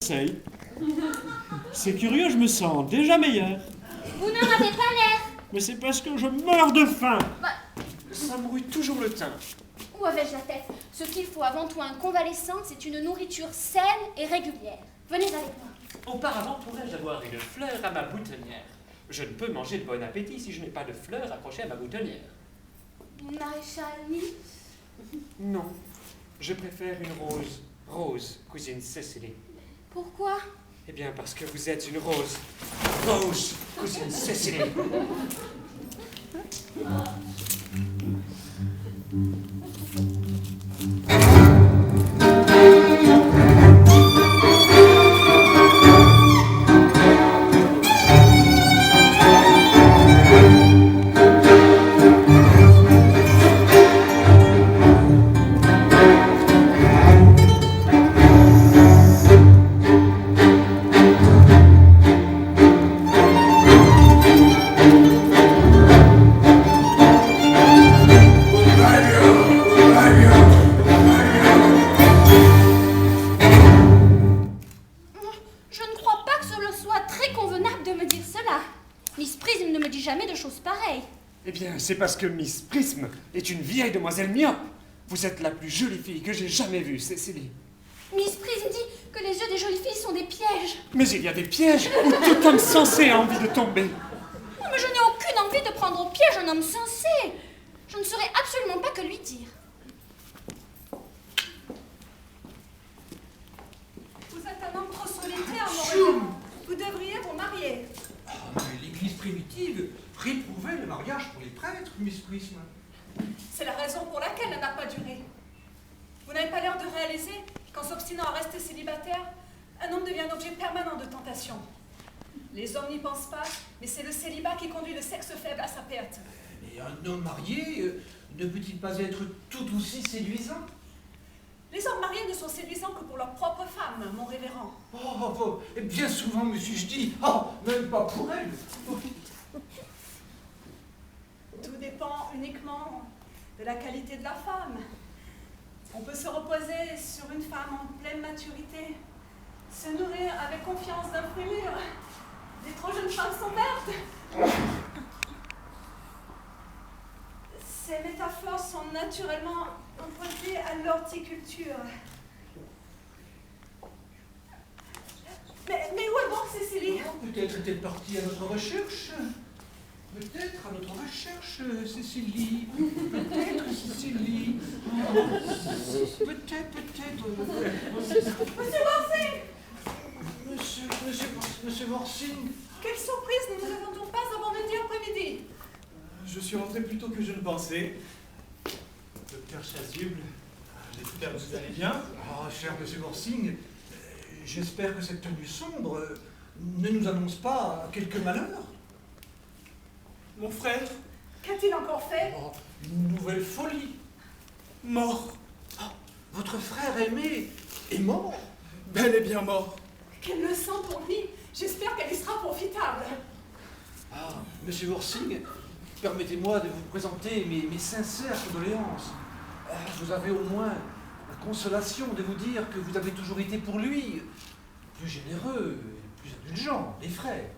conseil. C'est curieux, je me sens déjà meilleur. Vous n'en avez pas l'air. Mais c'est parce que je meurs de faim. Bah, Ça me rouille toujours le teint. où avais-je la tête? Ce qu'il faut avant tout à un convalescent, c'est une nourriture saine et régulière. Venez avec moi. Auparavant, pourrais-je avoir une fleur à ma boutonnière? Je ne peux manger de bon appétit si je n'ai pas de fleurs accrochées à ma boutonnière. Maréchal Nice. Non, je préfère une rose. Rose, cousine Cécilie. Pourquoi? Eh bien, parce que vous êtes une rose. Rose, cousine Cécilie. Je ne crois pas que cela soit très convenable de me dire cela. Miss Prism ne me dit jamais de choses pareilles. Eh bien, c'est parce que Miss Prism est une vieille demoiselle myope. Vous êtes la plus jolie fille que j'ai jamais vue, Cécilie. Miss Prism dit que les yeux des jolies filles sont des pièges. Mais il y a des pièges où tout homme sensé a envie de tomber. Oh, mais je n'ai aucune envie de prendre au piège un homme sensé. Je ne saurais absolument pas que lui dire. Vous êtes un homme trop solitaire, mon révérend. Vous devriez vous marier. Ah, mais l'Église primitive réprouvait le mariage pour les prêtres, Miss Prism. C'est la raison pour laquelle elle n'a pas duré. Vous n'avez pas l'air de réaliser qu'en s'obstinant à rester célibataire, un homme devient un objet permanent de tentation. Les hommes n'y pensent pas, mais c'est le célibat qui conduit le sexe faible à sa perte. Mais un homme marié ne peut-il pas être tout aussi séduisant? Les hommes mariés ne sont séduisants que pour leur propre femme, mon révérend. Oh, et bien souvent me suis-je dit, oh, même pas pour elle. Tout dépend uniquement de la qualité de la femme. On peut se reposer sur une femme en pleine maturité, se nourrir avec confiance d'un fruit mûr. Les trop jeunes femmes sont vertes. Ces métaphores sont naturellement empruntées à l'horticulture. Mais où est donc Cécilie? Peut-être est-elle partie à notre recherche. Peut-être à notre recherche, Cécilie. Peut-être, Cécilie. Oh, peut-être. Monsieur Borsing! Monsieur Borsing. Quelle surprise, nous ne nous attendions pas avant midi après-midi. Je suis rentré plus tôt que je ne pensais. Docteur Chasuble, j'espère que vous allez bien. Ah, cher Monsieur Borsing, j'espère que cette tenue sombre ne nous annonce pas quelque malheur. Mon frère, Qu'a-t-il encore fait? Oh, une nouvelle folie. mort, Votre frère aimé est mort. bel et bien mort. Quelle leçon pour lui! J'espère qu'elle y sera profitable. Ah, Monsieur Borsing, permettez-moi de vous présenter mes sincères condoléances. Vous avez au moins la consolation de vous dire que vous avez toujours été pour lui plus généreux, plus indulgent, des frères.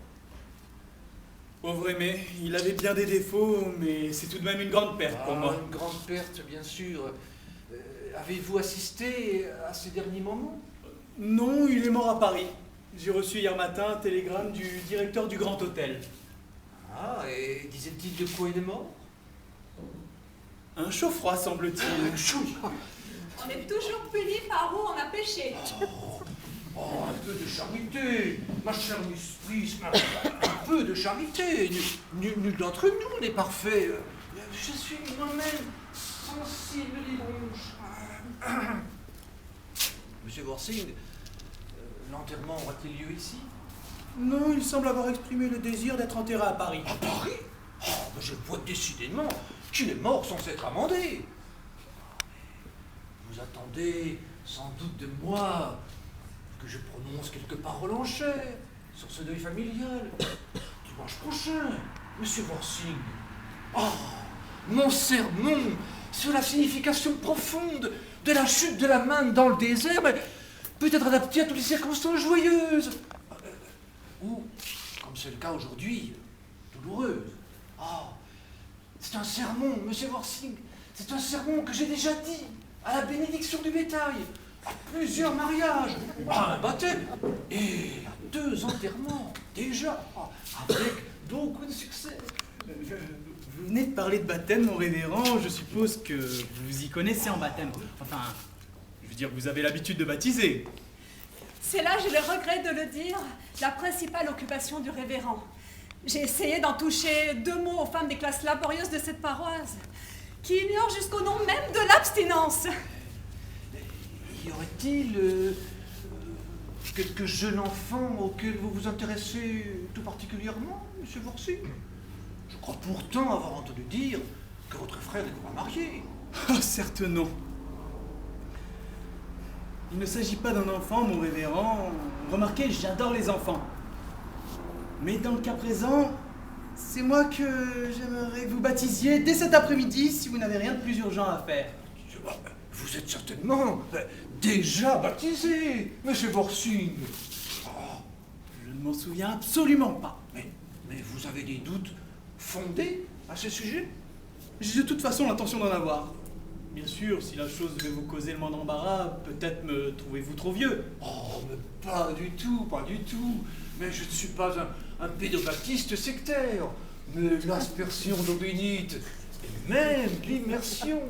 Pauvre aimé, il avait bien des défauts, mais c'est tout de même une grande perte pour moi. Une grande perte, bien sûr. Avez-vous assisté à ces derniers moments? Non, il est mort à Paris. J'ai reçu hier matin un télégramme du directeur du Grand Hôtel. Ah, et disait-il de quoi il est mort? Un chaud-froid, semble-t-il. On est toujours puni par où on a péché. Oh, un peu de charité, ma chère Miss Prism, un peu de charité. Nul d'entre nous n'est parfait. Je suis moi-même sensible des bronches. Monsieur Borsing, l'enterrement aura-t-il lieu ici? Non, il semble avoir exprimé le désir d'être enterré à Paris. À Paris? Oh, mais je vois décidément qu'il est mort sans s'être amendé. Vous attendez sans doute de moi que je prononce quelques paroles en chair sur ce deuil familial. Dimanche prochain, Monsieur Borsing. Oh, mon sermon sur la signification profonde de la chute de la manne dans le désert, mais peut être adapté à toutes les circonstances joyeuses. Ou, comme c'est le cas aujourd'hui, douloureuse. Ah, c'est un sermon, monsieur Worsing, c'est un sermon que j'ai déjà dit à la bénédiction du bétail, à plusieurs mariages, à un baptême et à 2 enterrements, déjà, avec beaucoup de succès. Vous venez de parler de baptême, mon révérend. Je suppose que vous y connaissez en baptême. Enfin, je veux dire, vous avez l'habitude de baptiser. C'est là, j'ai le regret de le dire, la principale occupation du révérend. J'ai essayé d'en toucher 2 mots aux femmes des classes laborieuses de cette paroisse, qui ignorent jusqu'au nom même de l'abstinence. Y aurait-il quelques jeunes enfants auxquels vous vous intéressez tout particulièrement, monsieur Worsing? Je crois pourtant avoir entendu dire que votre frère n'est pas marié. Oh, certes non. Il ne s'agit pas d'un enfant, mon révérend. Remarquez, j'adore les enfants. Mais dans le cas présent, c'est moi que j'aimerais que vous baptisiez dès cet après-midi si vous n'avez rien de plus urgent à faire. Vous êtes certainement déjà baptisé, monsieur Worsing. Je ne m'en souviens absolument pas. Mais vous avez des doutes fondés à ce sujet? J'ai de toute façon l'intention d'en avoir. Bien sûr, si la chose devait vous causer le moindre embarras, peut-être me trouvez-vous trop vieux. Oh, mais pas du tout, pas du tout. Mais je ne suis pas un pédobaptiste sectaire. Mais l'aspersion d'eau bénite, et même l'immersion,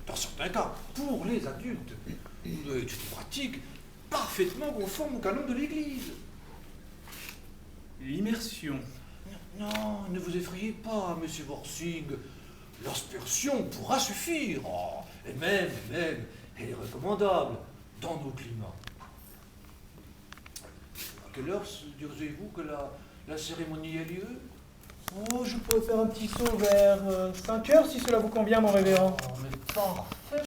dans certains cas, pour les adultes, est une pratique parfaitement conforme au canon de l'Église. L'immersion. Non, ne vous effrayez pas, monsieur Worsing. L'aspersion pourra suffire. Oh, et même, elle est recommandable dans nos climats. À quelle heure diriez-vous que la cérémonie ait lieu? Oh, je pourrais faire un petit saut vers 5 heures si cela vous convient, mon révérend. Oh, mais parfait.